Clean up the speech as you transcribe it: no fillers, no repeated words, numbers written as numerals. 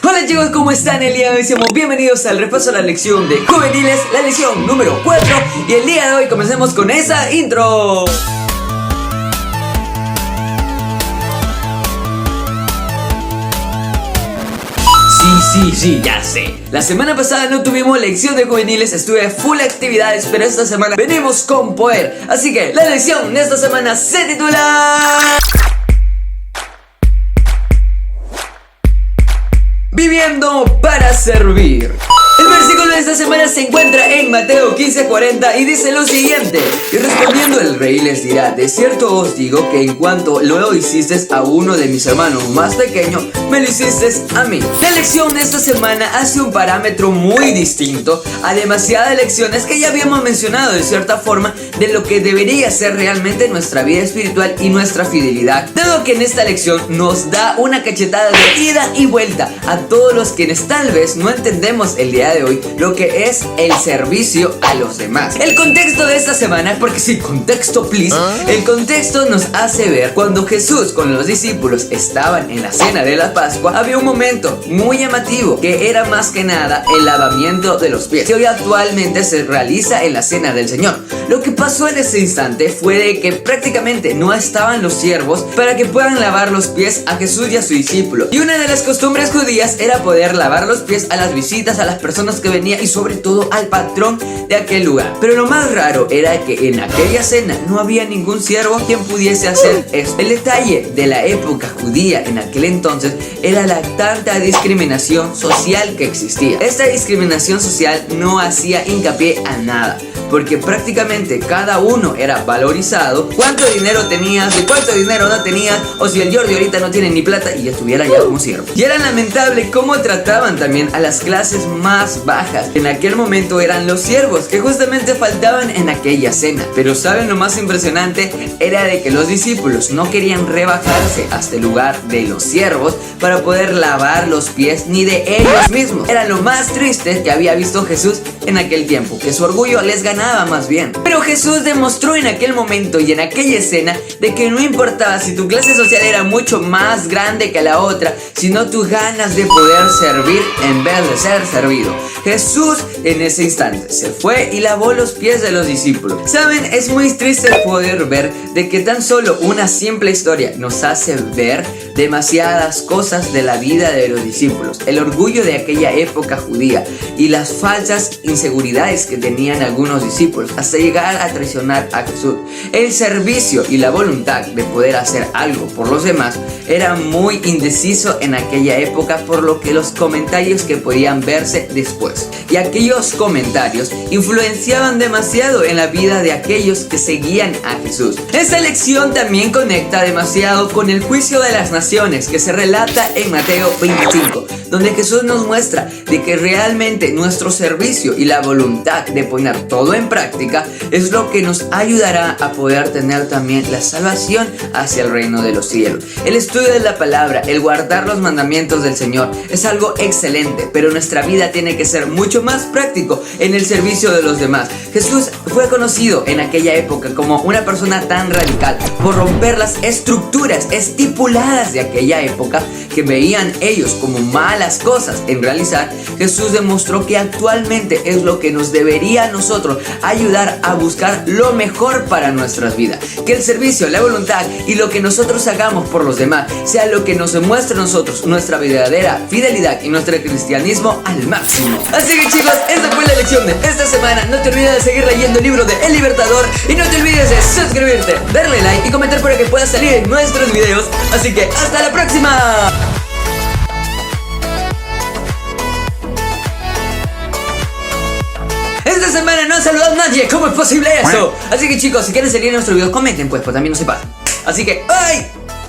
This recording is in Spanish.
Hola chicos, ¿cómo están? El día de hoy somos bienvenidos al repaso a la lección de juveniles, la lección número 4. Y el día de hoy comencemos con esa intro. Sí, ya sé. La semana pasada no tuvimos lección de juveniles, estuve full actividades, pero esta semana venimos con poder. Así que la lección de esta semana se titula Viviendo para servir. El versículo de esta semana se encuentra en Mateo 15:40 y dice lo siguiente: y respondiendo el rey les dirá, de cierto os digo que en cuanto lo hicisteis a uno de mis hermanos más pequeños, me lo hicisteis a mí. La lección de esta semana hace un parámetro muy distinto a demasiadas lecciones que ya habíamos mencionado de cierta forma de lo que debería ser realmente nuestra vida espiritual y nuestra fidelidad, dado que en esta lección nos da una cachetada de ida y vuelta a todos los quienes tal vez no entendemos el día de hoy lo que es el servicio a los demás. El contexto de esta semana, porque sí, contexto please, el contexto nos hace ver cuando Jesús con los discípulos estaban en la cena de la Pascua, había un momento muy llamativo que era más que nada el lavamiento de los pies, que hoy actualmente se realiza en la cena del Señor. Lo que pasó en ese instante fue de que prácticamente no estaban los siervos para que puedan lavar los pies a Jesús y a su discípulo, y una de las costumbres judías era poder lavar los pies a las visitas, a las personas que venían y sobre todo al patrón de aquel lugar. Pero lo más raro era que en aquella cena no había ningún siervo quien pudiese hacer eso. El detalle de la época judía en aquel entonces era la tanta discriminación social que existía. Esta discriminación social no hacía hincapié a nada, porque prácticamente cada uno era valorizado. Cuánto dinero tenías, de cuánto dinero no tenías, o si el Jordi ahorita no tiene ni plata y estuviera ya como siervo. Y era lamentable cómo trataban también a las clases más bajas. En aquel momento eran los siervos que justamente faltaban en aquella cena. Pero ¿saben lo más impresionante? Era de que los discípulos no querían rebajarse hasta el lugar de los siervos para poder lavar los pies ni de ellos mismos. Era lo más triste que había visto Jesús en aquel tiempo, que su orgullo les ganaba más bien. Pero Jesús demostró en aquel momento y en aquella escena de que no importaba si tu clase social era mucho más grande que la otra, sino tus ganas de poder servir en vez de ser servido. Jesús en ese instante se fue y lavó los pies de los discípulos. Saben, es muy triste poder ver de que tan solo una simple historia nos hace ver demasiadas cosas de la vida de los discípulos, el orgullo de aquella época judía y las falsas inseguridades que tenían algunos discípulos hasta llegar a traicionar a Jesús. El servicio y la voluntad de poder hacer algo por los demás era muy indeciso en aquella época, por lo que los comentarios que podían verse después, y aquellos comentarios influenciaban demasiado en la vida de aquellos que seguían a Jesús. Esta lección también conecta demasiado con el juicio de las naciones que se relata en Mateo 25, donde Jesús nos muestra de que realmente nuestro servicio y la voluntad de poner todo en práctica es lo que nos ayudará a poder tener también la salvación hacia el reino de los cielos. El estudio de la palabra, el guardar los mandamientos del Señor es algo excelente, pero nuestra vida tiene que ser mucho más práctico en el servicio de los demás. Jesús fue conocido en aquella época como una persona tan radical por romper las estructuras estipuladas de aquella época que veían ellos como malas cosas en realizar. Jesús demostró que actualmente es lo que nos debería a nosotros ayudar a buscar lo mejor para nuestras vidas, que el servicio, la voluntad y lo que nosotros hagamos por los demás sea lo que nos demuestre a nosotros nuestra verdadera fidelidad y nuestro cristianismo al máximo. Así que chicos, esta fue la lección de esta semana. No te olvides de seguir leyendo el libro de El Libertador y no te olvides de suscribirte, darle like y comentar para que puedas salir en nuestros videos. Así que hasta la próxima. Esta semana no ha saludado a nadie. ¿Cómo es posible eso? Así que chicos, si quieren salir en nuestro video, comenten pues también no se pasen. Así que ¡ay!